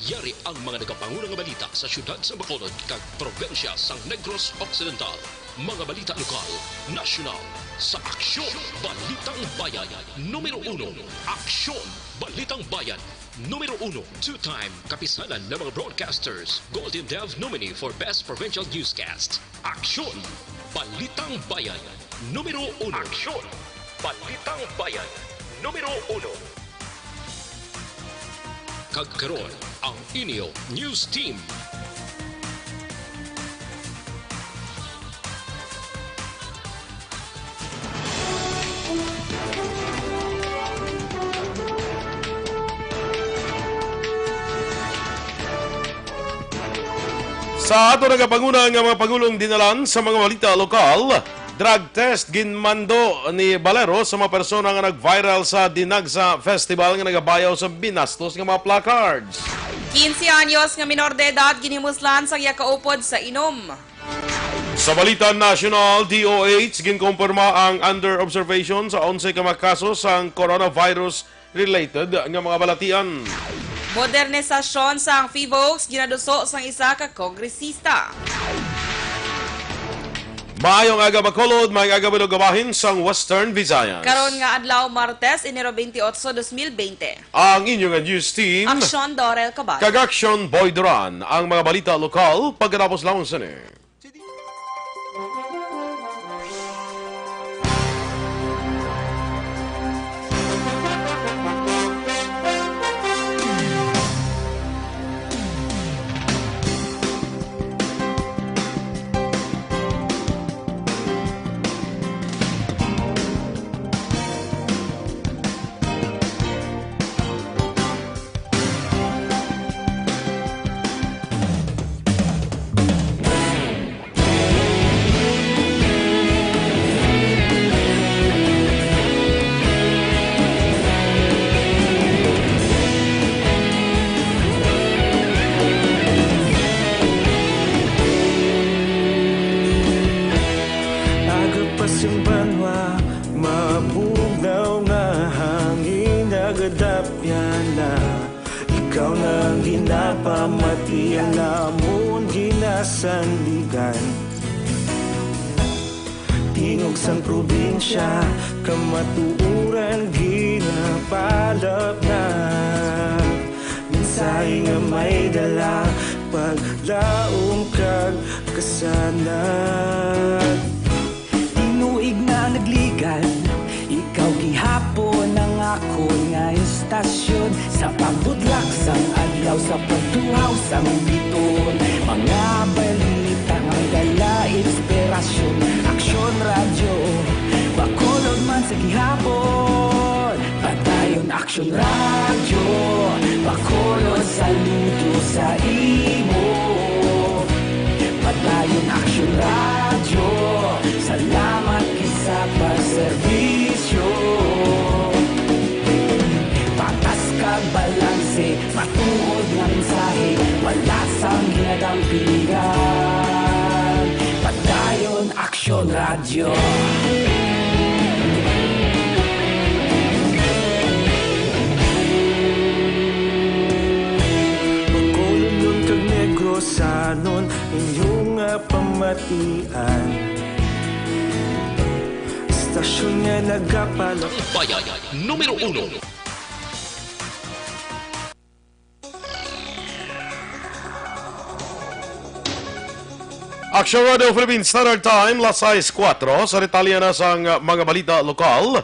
Yari ang mga nagapangunang nga balita sa syudad sa Bacolod kag probensya sang Negros Occidental. Mga balita lokal, nasyonal, sa Aksyon, Balitang Bayan. Numero 1, Aksyon, Balitang Bayan. Numero 1, two-time kapisanan ng mga broadcasters. Golden Dev nominee for Best Provincial Newscast. Aksyon, Balitang Bayan. Numero 1. Aksyon, Balitang Bayan. Numero 1. Kagkaroon ang inyo News Team. Sa ato nagapanguna nga mga pangulong dinalan sa mga balita lokal, drug test ginmando ni Balero sa mga persona nga nag-viral sa Dinagsa Festival nga nagabayaw sa binastos nga mga placards. 15 anyos nga minor de edad ginimuslan sa yakaupod sa inom. Sa balita national, DOH ginkumpirma ang under observation sa 11 ka mga kaso sang coronavirus related nga mga balatian. Modernisasyon sang FIVOX ginaduso sang isa ka kongresista. Maayong aga Bacolod, maayong aga Bilogabahin sang Western Visayas. Karon nga adlaw Martes, Enero 28, 2020. Ang inyong news team, Aksyon Dorel Cabatu. kag Aksyon Boy Duran, ang mga balita lokal pagkatapos lamang sa ni. Ikaw nang ginapamati ang namon ginasandigan. Tingog sang probinsya, kamatuuran ginapalap na. Minsay nga may dala, paglaom kag kasanag. Inuig na nagligan, ikaw gihapon ang ako nga istasyon. Sa pagbudlak sang adlaw, sa pagtuhaw sang biton. Mga balita ang dala, inspirasyon. Aksyon radyo, Bacolod man sa gihapon. Patayon Aksyon radyo, Bacolod saludo sa imo. Patayon Aksyon radyo, salamat kisa pagserbisyo. Patas kag balanse, matuod nga mensahe, wala sang ginadampingan. Patayon Aksyon radyo. Bacolod nun kag Negrosanon, inyong nga pamatian. Stasyon nga nagapalak. Bayan, numero 1. Aksyon Radio Philippine Standard Time, las 6:04, sa detalye na sang mga balita lokal.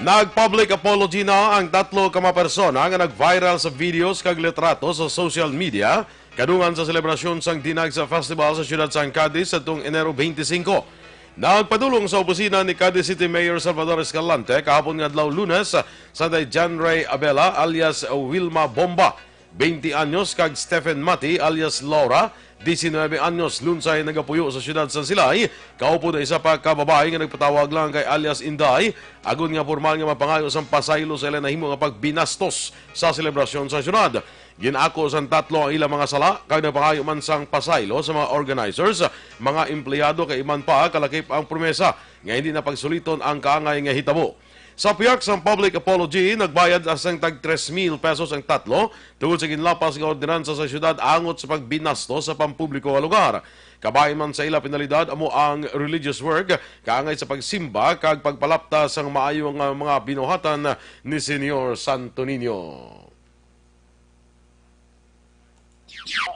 Nag-public apology na ang 3 ka mga persona nga nag-viral sa videos kag litrato sa social media kadungan sa selebrasyon sang Dinagsa Festival sa siyudad sang Cadiz sa Enero 25. Nagpadulong sa opisina ni Cadiz City Mayor Salvador Escalante kahapon nga adlaw Lunes sa John Ray Abela alias Wilma Bomba, 20 anyos, kag Stephen Mati alias Laura, 19 anyos, lunsay nagapuyo sa siyudad San Silay. Kaupo na isa pa ka babae nga nagpatawag lang kay alias Inday, agon nga formal nga mapangayo sang pasaylo sa ilang nahimo nga pagbinastos sa selebrasyon sa siyudad. Ginako sang 3 ang ilang mga sala kag napangayo man sang pasaylo sa mga organizers, mga empleyado kay iman pa kalakip ang promesa nga hindi na pagsuliton ang kaangay nga hitabo. Sa piyak sa public apology, nagbayad asang tag 3,000 pesos ang tatlo tungkol sa ginlapas ng ordinansa sa syudad angot sa pagbinasto sa pampubliko nga lugar. Kabay man sa ila penalidad amo ang religious work kaangay sa pagsimba kag pagpalapta sang maayong mga binuhatan ni Senyor Santo Niño.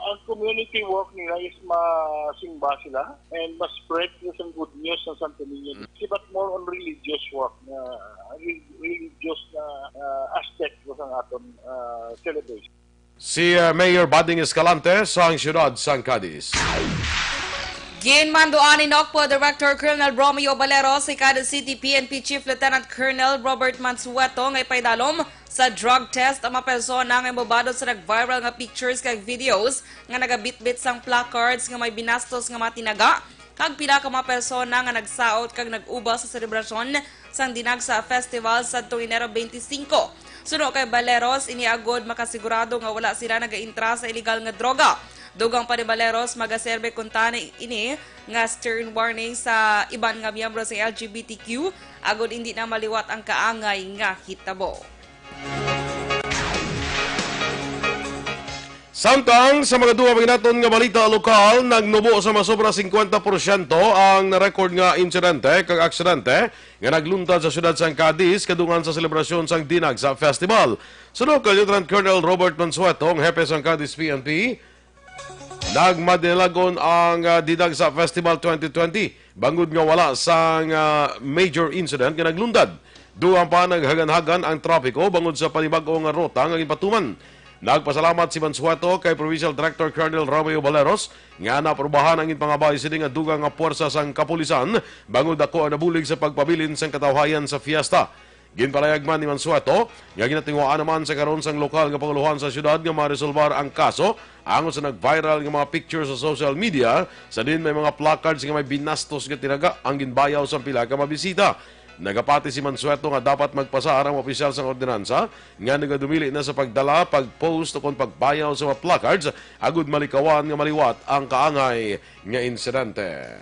Ang community work nila is masimba sila and ma-spread some good news sa Santo Niño. But more on religious work, religious aspect ng atong celebration. Si Mayor Bading Escalante sa siyudad San Cadiz. Ginmanduan ni NOCPO Director Colonel Romeo Valero si Cadiz City PNP Chief Lieutenant Colonel Robert Mansueto ngay paidalom sa drug test ang mga persona nga mobado sa nag-viral nga pictures kag videos nga nagabitbit sang placards nga may binastos nga matinaga kag pila ka mga persona nga nagsaot kag nag-uba sa selebrasyon sang dinag sa festival sa Numero 25. Suno kay Valeros iniagod makasigurado nga wala sila nagaintra sa illegal nga droga. Dugang pa ni Valeros magaserbe kuntani ini nga stern warning sa iban nga miyembro sa LGBTQ agod hindi na maliwat ang kaangay nga hitabo. Samtang sa mga duwa paginaton nga balita lokal, nagnubo sa masobra 50% ang na-record nga insidente kag aksidente nga nagluntad sa siyudad San Cadiz kadungan sa selebrasyon sang dinag sa festival. Sunod kay Lieutenant Colonel Robert Mansueto, ang hepe sang Cadiz PNP, nagmadelagon ang dinag sa Festival 2020 bangod nga wala sang major incident nga naglundad. Duang pa naghagan-hagan ang trapiko bangod sa panibag-o nga rota nga ginpatuman. Nagpasalamat si Mansueto kay Provincial Director Colonel Romeo Valeros nga naprobahan ang pangabay sila nga dugang nga puwersa sang kapulisan bangod ako ang nabulig sa pagpabilin sang katawhayan sa fiesta. Ginpalayag man ni Mansueto nga ginatingwaan naman sa karon sang lokal nga panguluhan sa syudad nga maresolbar ang kaso angon sa nag-viral nga mga pictures sa social media sa din may mga placards nga may binastos nga tinaga ang ginbayaw sa pila ka mabisita. Nagapati si Mansueto nga dapat magpasa ang opisyal sa ordinansa nga nagadumili na sa pagdala, pagpost o kung pagbayaw sa mga placards agud malikawan nga maliwat ang kaangay nga insidente.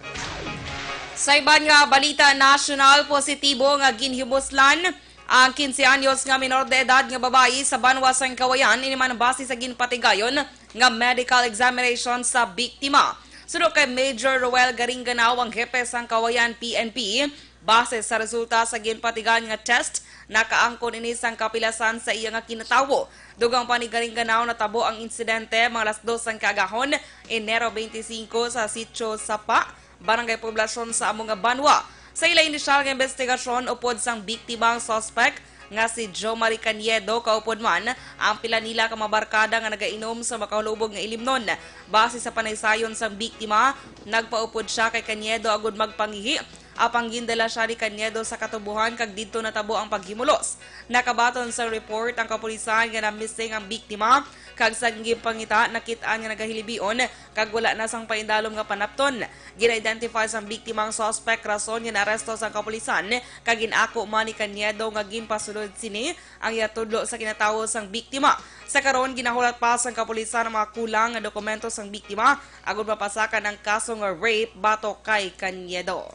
Sa iban nga balita national, positibo nga ginhimuslan ang 15 anyos nga minor de edad nga babayi sa Banwa sang Kawayan ini man base sa ginpatigayon nga medical examination sa biktima. Sunod kay Major Roel Garingganaw ang hepe sang Kawayan PNP, base sa resulta sa ginpatigan nga test, nakaangkon ini sang kapilasan sa iya nga kinatawo. Dugang pa ni Garingganaw natabo ang insidente mga alas 2 sang kagahon, Enero 25 sa Sitio Sapa, Barangay Poblasyon sa among nga Banwa. Sa ila inisyal nga investigasyon upod sang biktimang suspect nga si Jo Marie Caniedo kaupod man ang pila nila ka mabarkada nga nagainom sa makahulubog nga ilimnon. Base sa panaysayon sang biktima, nagpaupod siya kay Caniedo agud magpangihi. Apang gindala siya ni Caniedo sa katubuhan kag didto natabo ang paghimulos. Nakabaton sa report ang kapulisan nga na-missing ang biktima kag sa pangita nakitaan nga nagahilibion kag wala na sang paindalom nga panapton. Gina-identify sang biktimang suspect rason nga naaresto sa kapulisan kag ginako man ni Caniedo nga ginpasulod sini ang yatudlo sa kinatawo sang biktima. Sa karon ginahulat pa sang kapulisan ang mga kulang nga dokumento sang biktima agud mapasakan ang kaso nga rape batok kay Caniedo.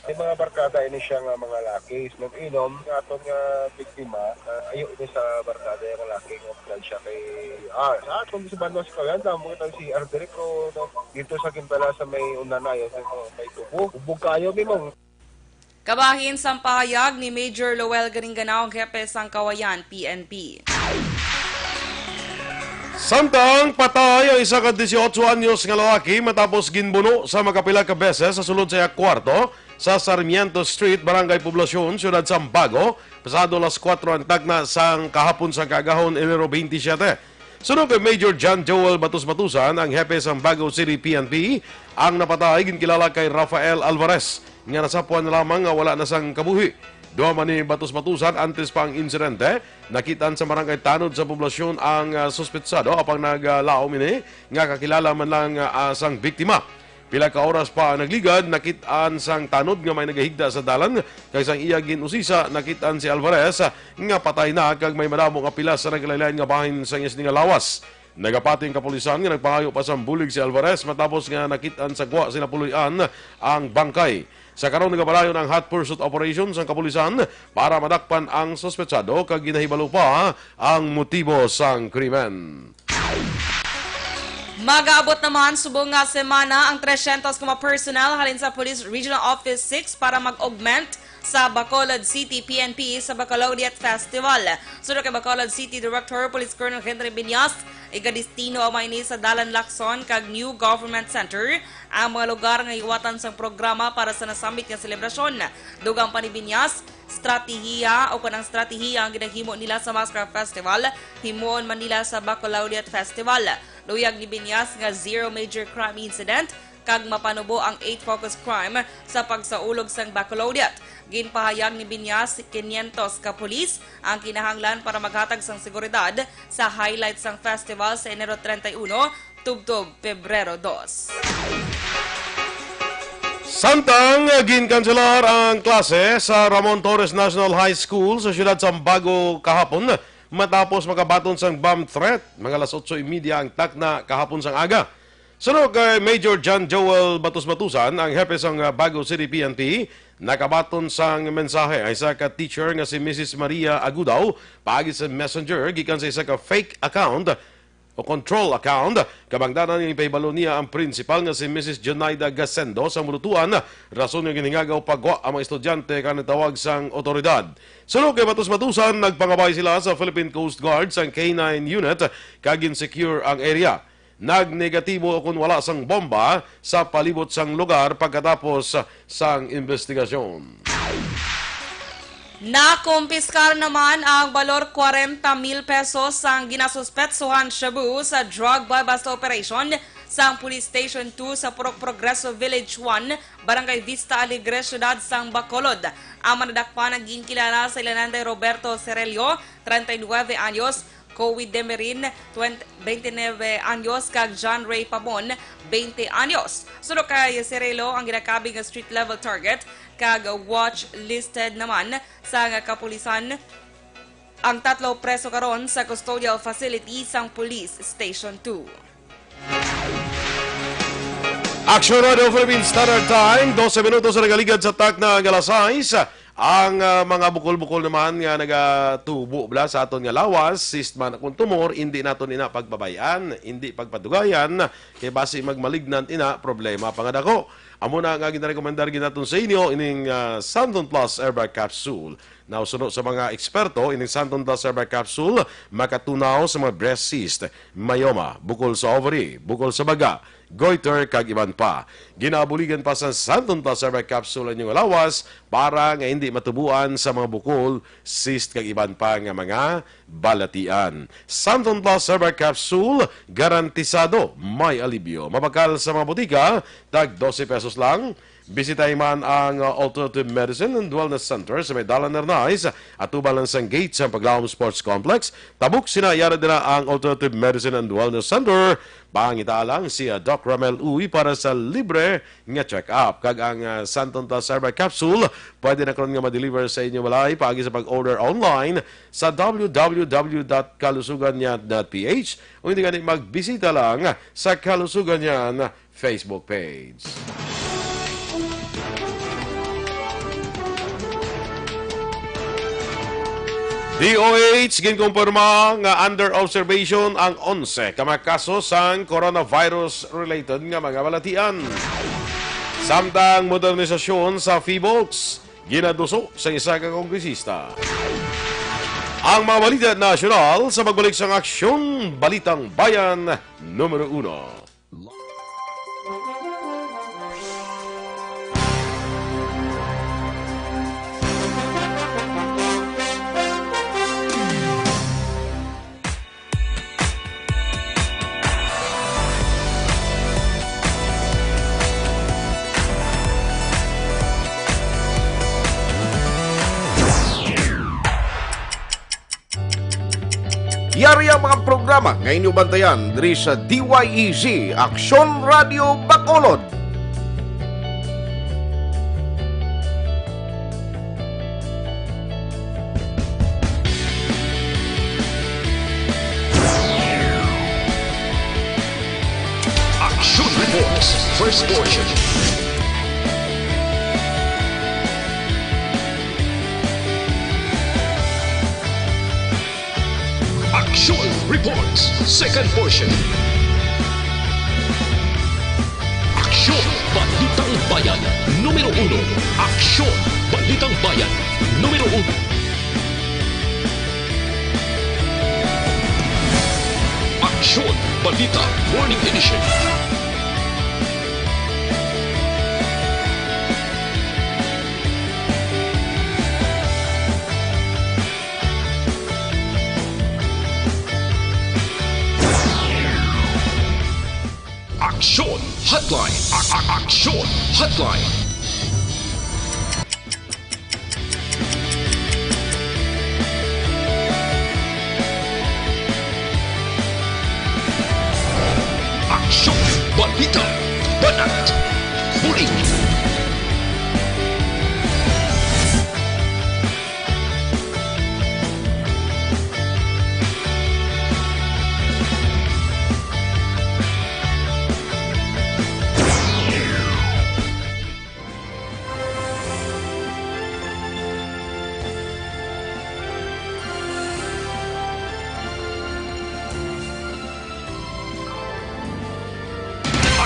May mga barkada ini siya nga mga laki. Nag-inom nga atong biktima, ayo ini sa barkada yung laki nga plan siya kay sa atong sa Banwa sa Kawayan, damo kita si Arderico no, dito sa Gimbala sa may unanayo may tubo. Ubog kayo mimong. Kabahin sa pahayag ni Major Roel Garingganaw ang hepe sang Kawayan PNP. Samtang patay ang isa ka 18 anyos nga lalaki matapos ginbuno sa makapila ka beses sa sulod sa kwarto sa Sarmiento Street, Barangay Poblasyon, Siyudad Sambago, pasado alas 4 ang tagna sang kahapon sa kagahon, Enero 27. Sunod kay Major John Joel Batus-Batusan, ang hepe sang Bago City PNP, ang napatay ginkilala kay Rafael Alvarez, nga nasapuan na lamang nga wala na sang kabuhi. Duha man ni Batus-Batusan antes pa ang insidente, nakitaan sa barangay tanod sa poblasyon ang suspetsado apang naglaom ini nga kakilala man lang sang biktima. Pila ka oras pa nagligad, nakitaan sang tanod nga may nagahigda sa dalan kay sang iya ginusisa nakitaan si Alvarez nga patay na kag may madamo nga pila sa naglain nga bahin sang iya nga lawas. Nagapati ang kapulisan nga nagpangayo pa sa bulig si Alvarez matapos nga nakitaan sa gwa sina Puloy-an ang bangkay. Sa karon nagapadayon ang hot pursuit operations ang kapulisan para madakpan ang sospetsado kag ginahibalo pa ang motibo sang krimen. Mag-aabot naman subong nga semana ang 300 ka personnel halin sa Police Regional Office 6 para mag-augment sa Bacolod City PNP sa Bacolodiat Festival. Sunod kay Bacolod City Director Police Colonel Henry Binyas, igadistino ang maini sa Dalan Lacson kag New Government Center ang mga lugar nga iwatan sa programa para sa nasambit nga selebrasyon. Dugang pa ni Binyas, stratehiya o kanang stratehiya ang ginahimo nila sa Mascara Festival, himuon man nila sa Bacolodiat Festival. Luyag ni Binyas nga zero major crime incident kag mapanubo ang 8 focus crime sa pagsaulog sang Bacolodiat. Ginpahayag ni Binyas 500 ka pulis ang kinahanglan para maghatag sang seguridad sa highlight sang festival sa Enero 31 tubtob Pebrero 2. Samtang ginkanselar ang klase sa Ramon Torres National High School sa siyudad Sambago kahapon matapos makabaton sang bomb threat. Mga alas 8:30 ang takna kahapon sang aga. Sunod kay Major John Joel Batus-Batusan, ang hepe sang Bago City PNP, nakabaton sang mensahe ay isa ka teacher nga si Mrs. Maria Agudaw paagi sa messenger gikan sa isa ka fake account o control account. Kabangdanan ni paibalo niya ang principal nga si Mrs. Jonaida Gasendo sa mulutuan. Rason nga giningagaw pagwa ang mga estudyante kanang tawag sang otoridad. Sunod kay Batus-Batusan, nagpangabay sila sa Philippine Coast Guard sang K9 unit kag insecure ang area. Nagnegatibo kung wala sang bomba sa palibot sang lugar pagkatapos sang investigasyon. Nakumpiskar naman ang balor 40,000 pesos ang ginasuspetsuhan shabu sa drug buy-bust operation sa Police Station 2 sa Purok Progreso Village 1, Barangay Vista Alegre, Ciudad Sang Bacolod. Ang manadakpan ang ginkilala sa ilananday Roberto Cerelio, 39 anyos, Cowie Demerin, 29 anyos, kag John Ray Pamon, 20 anyos. Sunod kay Cerelio ang ginakabing street level target kag watch listed naman sa kapulisan ang tatlo preso karon sa custodial facility sang Police Station 2. Aksyon Radio Philippine Standard Time, 12 minutos na nagaligad sa takna ang alas 6. Ang mga bukol-bukol naman nga nagatubo bla sa aton nga lawas, sistman kung tumor, hindi naton ina pagbabayan, hindi pagpadugayan, kay base magmalignant ina, problema pangadako. Amo na nga ginarekomendar ginaton sa inyo ining Santon Plus Airbag Capsule. Nausunod sa mga eksperto, ining Santon Plus Airbag Capsule makatunaw sa mga breast cyst, myoma, bukol sa ovary, bukol sa baga, goiter kag iban pa. Ginabuligan pa sa Santon Plus Airbag Capsule ang inyong lawas para nga hindi matubuan sa mga bukol, cyst kag iban pa nga mga balatian. Santon Plus Airbag Capsule, garantisado may alibyo. Mabakal sa mga butika, tag 12 pesos lang. Bisitahin man ang Alternative Medicine and Wellness Center sa may Dalan Nernais at tubalan sang gate sa Paglawom Sports Complex. Tabuk sinayara din ang Alternative Medicine and Wellness Center. Pangitaalang si Doc Ramel Uy para sa libre nga check-up. Kag ang Santon Plus Airbag Capsule pwede na karon nga ma-deliver sa inyo malay paagi sa pag-order online sa www.kalusuganyan.ph o hindi ganit magbisita lang sa Kalusuganyan Facebook page. DOH ginkumpirma nga under observation ang 11 ka mga kaso sang coronavirus related nga mga balatian. Samtang modernisasyon sa FIBOX ginaduso sa isa ka kongresista. Ang mga balita nasyonal sa magbalik sang Aksyon Balitang Bayan Numero 1. Yari ang mga programa nga inyong bantayan diri sa DYEZ Aksyon Radio Bacolod. first portion. Aksyon reports, second portion. Aksyon, Balitang Bayan, Numero 1. Aksyon, Balitang Bayan, Numero 1. Aksyon, Balita, Morning Edition. Aksyon, Hotline. Aksyon, Hotline. Aksyon, Balita, Banat, Huli.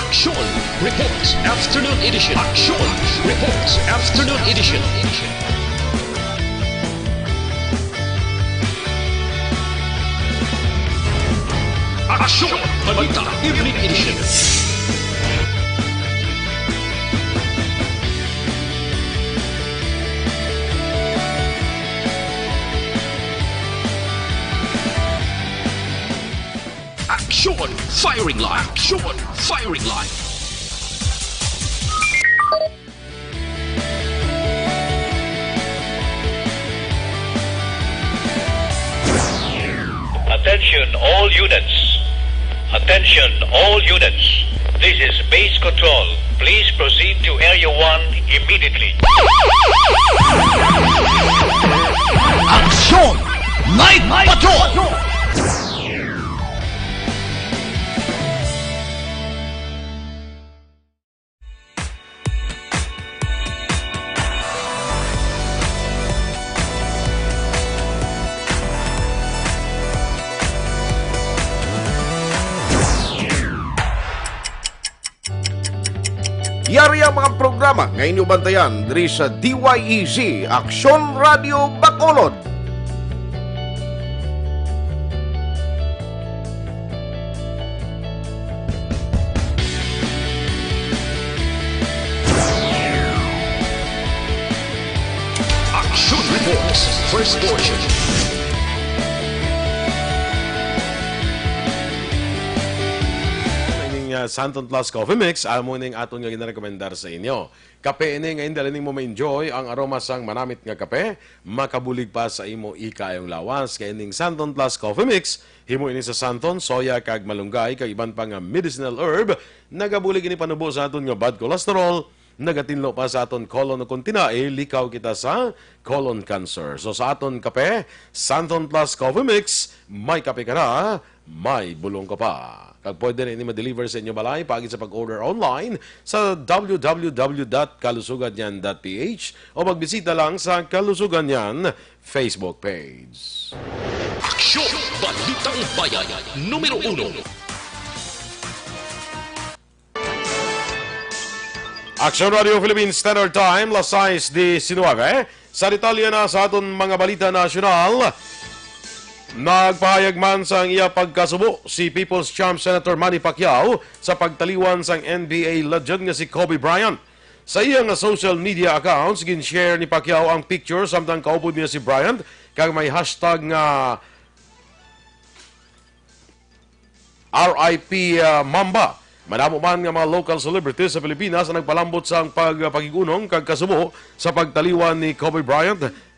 Aksyon reports, afternoon edition. Aksyon reports, afternoon edition. Aksyon, Balita, evening edition. Aksyon, firing line. Aksyon, firing line. Attention all units. Attention all units. This is base control. Please proceed to Area 1 immediately. Aksyon! Night Patrol! Yari ang mga programa ngayon nyo bantayan diri sa DYEZ Aksyon Radio Bacolod. Aksyon reports, first portion. Santon Plus Coffee Mix, amo ning aton nga ginarekomendar sa inyo. Kape ini ngayon dali mo ma-enjoy ang aroma sang manamit nga kape, makabulig pa sa imo ikayong lawas. Kaya ning Santon Plus Coffee Mix, himo ini sa santon, soya, kag malunggay, kag iban pa nga medicinal herb, nagabulig ini panubo sa aton nga bad cholesterol, nagatinlo pa sa aton colon kung tinae, likaw kita sa colon cancer. So sa aton kape, Santon Plus Coffee Mix, may kape ka na, may bulong ka pa. Kag pwede rin ma-deliver sa inyo balay pagit sa pag-order online sa www.kalusuganyan.ph o magbisita lang sa Kalusuganyan Facebook page. Aksyon, Balitang Bayan, Numero 1. Aksyon Radio Philippines Standard Time, las 6:19. Sa detalye na sa aton mga balita nasyonal, nagpahayag man sang iya pagkasubo si People's Champ Senator Manny Pacquiao sa pagtaliwan sang NBA legend nga si Kobe Bryant. Sa iyang social media accounts, gin-share ni Pacquiao ang picture samtang kaupod niya si Bryant kag may hashtag nga RIP Mamba. Madamo man nga mga local celebrities sa Pilipinas ang nagpalambot sa pagpagigunong kag kasubo sa pagtaliwan ni Kobe Bryant.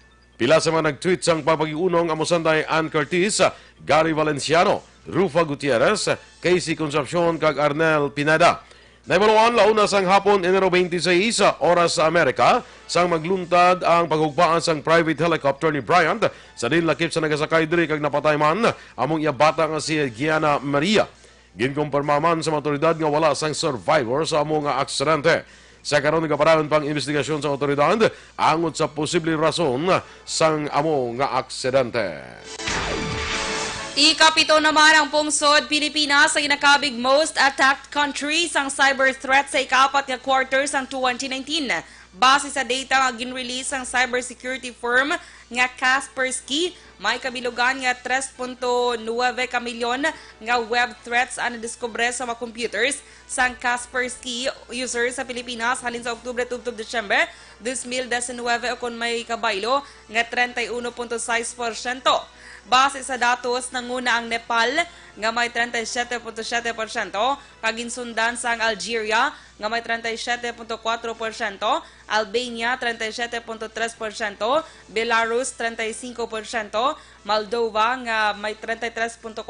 Pila sa mga nag-tweet sang papagiunong amusanday Ann Curtis, Gary Valenciano, Rufa Gutierrez, Casey Concepcion kag Arnel Pineda. Naibaluan launa sang hapon Enero 26 sa oras sa Amerika sang magluntad ang paghugpaan sang private helicopter ni Bryant sa din lakip sa nagasakay diri kag napatay man among iya bata nga si Gianna Maria. Ginkumpirma man sa mga otoridad nga wala sang survivor sa amo nga aksidente. Sa karon nagaparan pang investigasyon sa otoridad angot sa posibleng rason sang amo nga aksidente. Ikapito naman ang pungsod Pilipinas sa ginakabig most attacked country sang cyber threat sa ikapat nga quarter sang 2019. Base sa data nga ginrelease ang cybersecurity firm nga Kaspersky, may kabilugan nga 3.9 kamilyon nga web threats ang nadiskubre sa mga computers sang Kaspersky users sa Pilipinas halin sa Oktubre tubtob Desyembre 2019 o kung may kabaylo nga 31.6%. Base sa datos, nanguna ang Nepal nga may 37.7%, kaginsundan sa Algeria nga may 37.4%, Albania 37.3%, Belarus 35%, Moldova nga may 33.4%,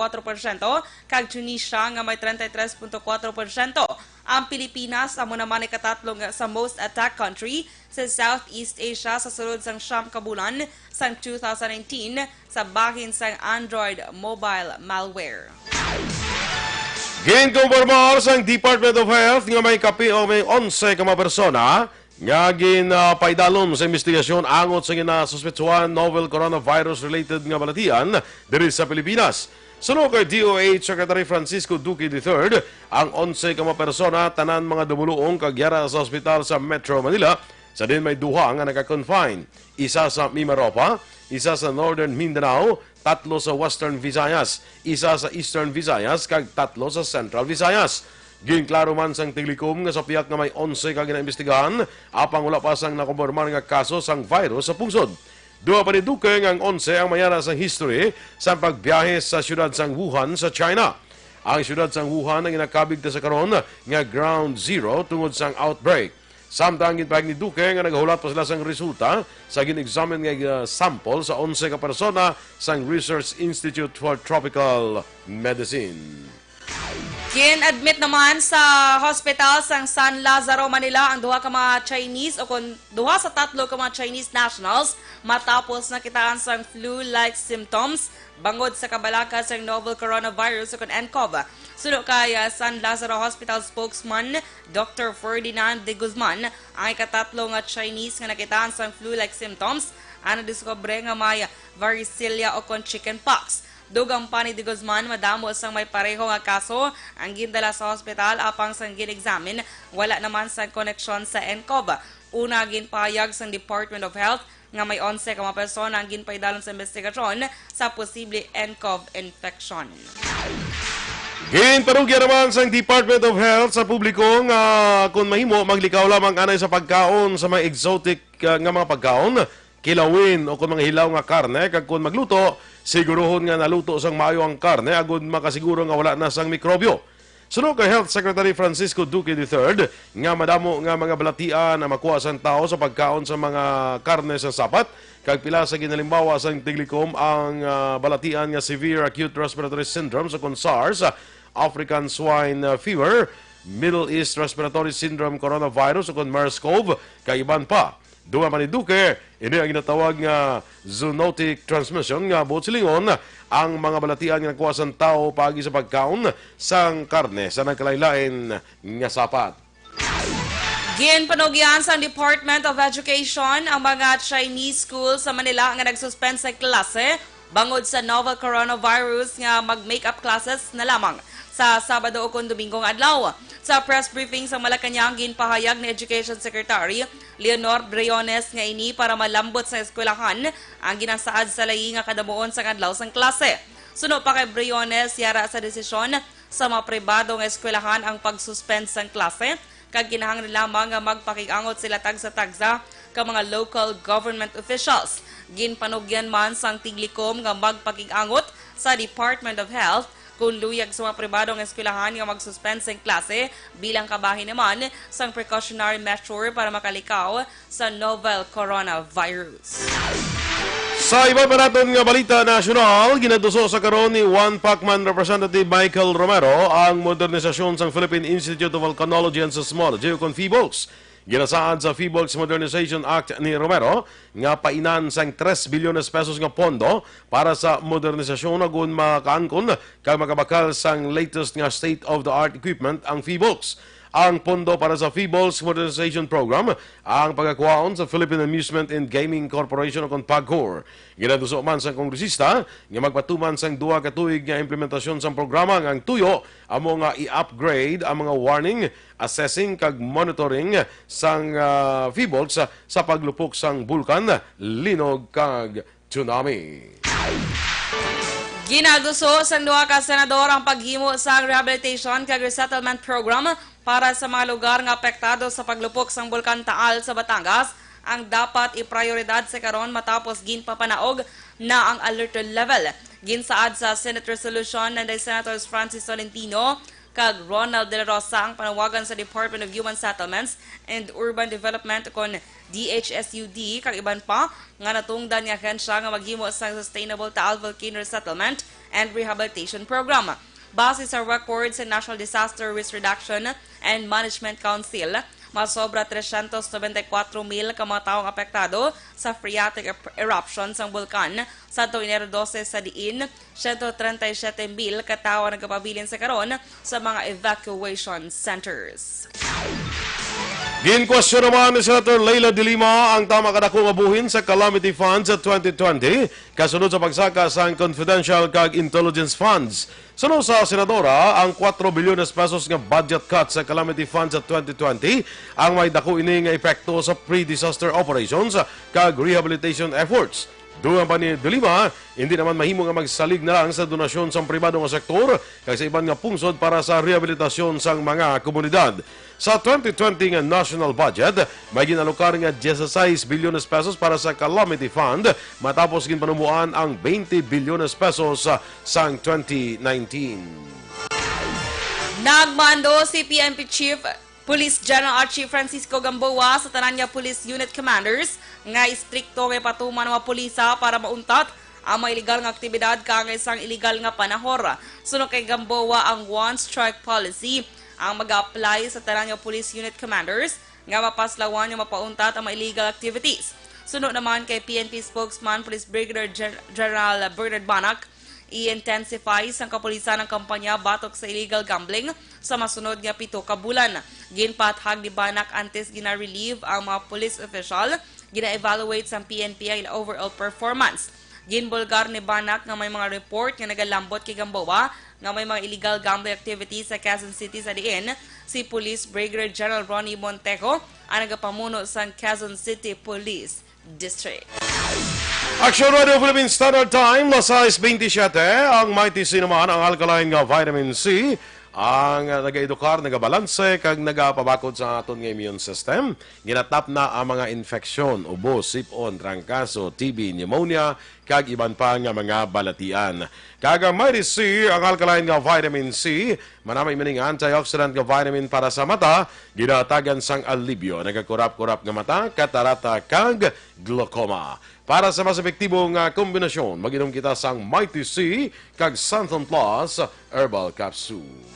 kag Tunisia nga may 33.4%. Ang Pilipinas amo naman ikatatlo sa most attacked country sa Southeast Asia sa sulod sang siyam ka bulan sang 2019 sa bahin sang Android mobile malware. Ginkumpirmar sang Department of Health nga may kapi o may 11 ka mga persona nga paidalon sa investigasyon angot sa ginasuspetsuhan novel coronavirus-related nga balatian diri sa Pilipinas. Sunod kay DOH Secretary Francisco Duque III, ang 11 ka mga persona tanan mga dumuluong kagyara sa ospital sa Metro Manila. Sa din may duha nga naka-confine. Isa sa Mimaropa, isa sa Northern Mindanao, 3 sa Western Visayas, isa sa Eastern Visayas, kag 3 sa Central Visayas. Ginklaro man sang tiglikom nga sa piyak nga may 11 ka ginaimbestigahan, apang wala pa sang nakumpirmar nga kaso sang virus sa pungsod. Duha pa ni Duque nga ang 11 ang mayara sang history sa pagbiyahe sa siyudad sang Wuhan sa China. Ang siyudad sang Wuhan ang ginakabig sa karon nga ground zero tungod sang outbreak. Samtang ginpahig ni Duque nga naghulat pa sila sang resulta sa gin-examine nga sample sa 11 ka persona sang Research Institute for Tropical Medicine. Gin-admit naman sa hospital sang San Lazaro, Manila ang duha ka mga Chinese o kung duha sa 3 ka mga Chinese nationals matapos nakitaan sang flu-like symptoms bangod sa kabalaka sang novel coronavirus o kung nCoV. Suno kay San Lazaro Hospital spokesman Dr. Ferdinand de Guzman, ang ikatatlo nga Chinese nga nakitaan sang flu-like symptoms ang nadiskubre nga may varicella o kung chickenpox. Dugang pa ni de Guzman, madamo sang may pareho nga kaso ang gindala sa hospital apang sang gin-examine, wala naman sang koneksyon sa nCoV. Una ginpahayag sang Department of Health nga may 11 ka mga persona ang ginpaidalon sa investigasyon sa posible nCoV infection. Ginparugya naman sang Department of Health sa publiko nga kung mahimo maglikaw lamang anay sa pagkaon sa mga exotic nga mga pagkaon, kilawin o kung mga hilaw nga karne, kag kung magluto, siguruhon nga naluto sang maayo ang karne agud makasiguro nga wala na sang mikrobyo. Sunod kay Health Secretary Francisco Duque III nga madamo nga mga balatian na makuha sang tao sa pagkaon sa mga karne sa sapat, kag pila sa ginalimbawa sang tiglikom ang balatian nga severe acute respiratory syndrome sa SARS, African swine fever, Middle East respiratory syndrome coronavirus o MERS-CoV, kay iban pa. Duha man ni Duque, ini ang ginatawag nga zoonotic transmission nga buot silingon ang mga balatian nga nakuha sa tao pagi sa pagkaon sang karne sa nagkalailain nga sapat. Ginpanugyan sa Department of Education ang mga Chinese schools sa Manila nga nagsuspend sa klase bangod sa novel coronavirus nga mag-makeup classes na lamang sa Sabado o kung Domingong adlaw. Sa press briefing sa Malacanang, ginpahayag ni Education Secretary Leonor Briones nga ini para malambot sa eskwelahan ang ginansaad sa layi nga kadamuon sa adlaw sang klase. Suno pa kay Briones, yara sa desisyon sa mga pribado nga eskwelahan ang pag-suspend sang klase, kag kinahanglan lamang nga magpakigangot sila tagsa-tagsa ka mga local government officials. Ginpanugyan man sang tiglikom nga magpakigangot sa Department of Health kung luyag sa mga pribadong eskwelahan nga mag-suspend sa klase bilang kabahin naman sang precautionary measure para makalikaw sa novel coronavirus. Sa iba pa natin nga balita nasyonal, ginaduso sa karon ni One Pacman Representative Michael Romero ang modernisasyon sang Philippine Institute of Volcanology and Seismology o PHIVOLS. Ginasaan sa FIBOL's Modernization Act ni Romero nga painan sang 3 bilyones pesos nga pondo para sa modernisasyon agon makaangkon kag makabakal sang latest nga state-of-the-art equipment ang FIBOL's. Ang pondo para sa FIBOL's Modernization Program ang pagkakuhaon sa Philippine Amusement and Gaming Corporation o PAGCOR. Ginaduso man sang kongresista nga magpatuman sang 2 ka tuig nga implementasyon sang programa ang tuyo amo nga i-upgrade ang mga warning, assessing kag monitoring sang FIBOL's sa paglupok sang bulkan, linog kag tsunami. Ginaduso sa duha ka senador ang paghimo sa rehabilitation kag resettlement program para sa mga lugar nga apektado sa paglupok sang bulkan Taal sa Batangas ang dapat iprioridad sa karon matapos ginpapanaog na ang alert level. Ginsaad sa Senate Resolution ng Senators Francis Tolentino kag Ronald De La Rosa ang panawagan sa Department of Human Settlements and Urban Development kon DHSUD kag iban pa nga natungdan nga ahensya nga maghimo sa Sustainable Taal Volcano Resettlement and Rehabilitation Program. Base sa records sa National Disaster Risk Reduction and Management Council, masobra 394,000 ka mga taong apektado sa phreatic eruption sang bulkan sa Enero 12 sa diin 137,000 ka tawo nagapabilin sa karon sa mga evacuation centers. Ginkwestiyon naman ni Senator Leila de Lima ang tama kadako nga buhin sa Calamity Funds sa 2020 kasunod sa pagsaka sa confidential kag intelligence funds. Sunod sa senadora, ang 4 bilyones pesos nga budget cut sa Calamity Funds sa 2020 ang may dako ini nga epekto sa pre-disaster operations kag rehabilitation efforts. Doon pa ni De Lima, hindi naman mahimo nga magsalig na lang sa donasyon sa pribado nga sektor kag sa iban nga pungsod para sa rehabilitasyon sang mga komunidad. Sa 2020 nga national budget, may ginalokar nga 16 bilyones pesos para sa Calamity Fund matapos ginpanumuan ang 20 bilyones pesos sang 2019. Nagmando si PNP Chief Police General Archie Francisco Gamboa sa tanan nga Police Unit Commanders nga istrikto nga patuman mga pulisa para mauntat ang mga illegal nga aktibidad kang isang illegal nga panahor. Sunod kay Gamboa ang One Strike Policy ang mag-apply sa tanan nga Police Unit Commanders nga mapaslawan nga mapauntat ang mga illegal activities. Sunod naman kay PNP spokesman Police Brigadier General Bernard Banak, i-intensify sang kapulisan ng kampanya batok sa illegal gambling sa masunod nga 7 ka bulan. Ginpathag ni Banak antes gina-relieve ang mga police official, gina-evaluate sang PNP ang overall performance. Ginbulgar ni Banak nga may mga report nga nagalambot kay Gamboa nga may mga illegal gambling activities sa Quezon City sa diin si Police Brigadier General Ronnie Montejo ang nagapamuno sa Quezon City Police District. Aksyon Radio Philippine Standard Time, lasais 27, ang Mighty C naman ang alkaline nga vitamin C ang nag-edukar, nagabalanse, kag nagapabakod sa aton nga immune system. Ginatap na ang mga infeksyon, ubo, sipon, trangkaso, TB, pneumonia, kag iban pa nga mga balatian. Kag ang Mighty C, ang alkaline nga vitamin C, manamay maning antioxidant nga vitamin para sa mata, ginatagan sang alibyo, nagakurap-kurap nga mata, katarata, kag glaucoma. Para sa mas epektibong kombinasyon, mag-inom kita sang Mighty C kag Santon Plus Herbal Capsule.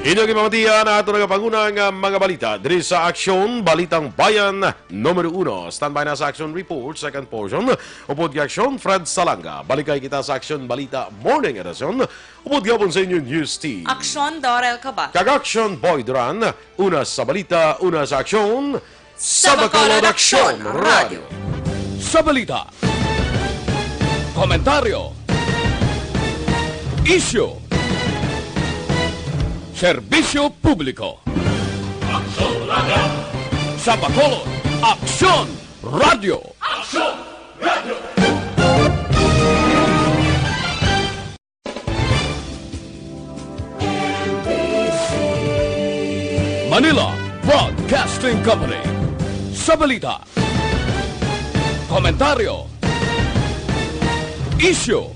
Inyong imamatiyan na ito nagapangunang mga balita diri sa Aksyon, Balitang Bayan, Numero 1. Standby na sa Aksyon Report, second portion. Upod ka Aksyon, Fred Salanga. Balikay kita sa Aksyon Balita Morning Edition. Upod ka po sa inyong news team. Aksyon, Dorel Cabatu. Kag Aksyon Boy Duran, una sa balita, una sa Aksyon, sa Bacolod Aksyon Radio. Sa balita, komentaryo, isyu, serbisyo publiko. Aksyon Radio. Sa Bacolod, Aksyon Radio. Aksyon Radio. Manila Broadcasting Company. Sa balita, komentaryo, isyu,